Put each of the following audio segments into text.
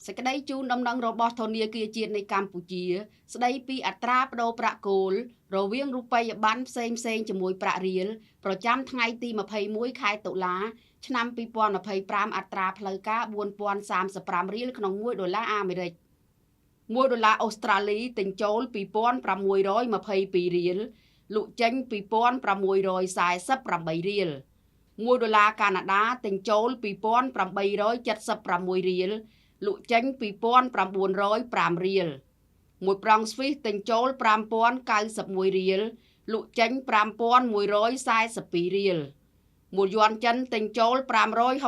សេចក្តីជូនដំណឹងរបស់ធនាគារជាតិនៃកម្ពុជាស្តីពីអត្រាប្តូរប្រាក់គោលរវាងរូបិយប័ណ្ណផ្សេងជាមួយប្រាក់រៀលប្រចាំថ្ងៃទី21ខែតុលាឆ្នាំ2025អត្រាផ្លូវការ4035រៀលក្នុង$1អាមេរិក$1អូស្ត្រាលីទិញចូល2622រៀលលក់ចេញ2648រៀល$1កាណាដាទិញចូល2876រៀលលក់ចេញ2905រៀល1ប្រង់ស្វីសទិញចូល5091រៀលលក់ចេញ5142រៀល1យួនចិនទិញចូល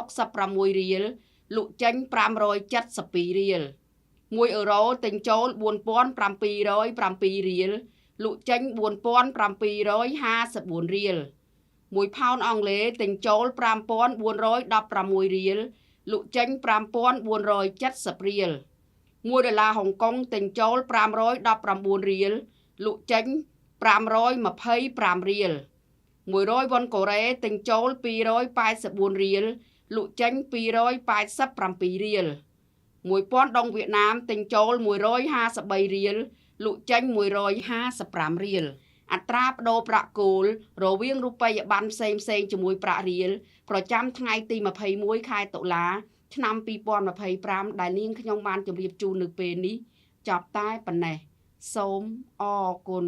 566រៀលលក់ចេញ572រៀល1អឺរ៉ូទិញចូល4707រៀលលក់ចេញ4754រៀល1ផោនអង់គ្លេសទិញចូល5416រៀលលក់ចេញ5470រៀល$1ហុងកុងទិញចូល519រៀលលក់ចេញ525រៀល100វ៉ុនកូរ៉េទិញចូល284រៀលលក់ចេញ287រៀល1000ដុងវៀតណាមទិញចូល153រៀលលក់ចេញ155រៀលអត្រាប្តូរប្រាក់គោលរវាងរូបិយប័ណ្ណផ្សេងជាមួយប្រាក់រៀលប្រចាំថ្ងៃទី21ខែតុលាឆ្នាំ2025ដែលនាងខ្ញុំបានជម្រាបជូននៅពេលនេះចប់តែប៉ុណ្ណេះសូមអរគុណ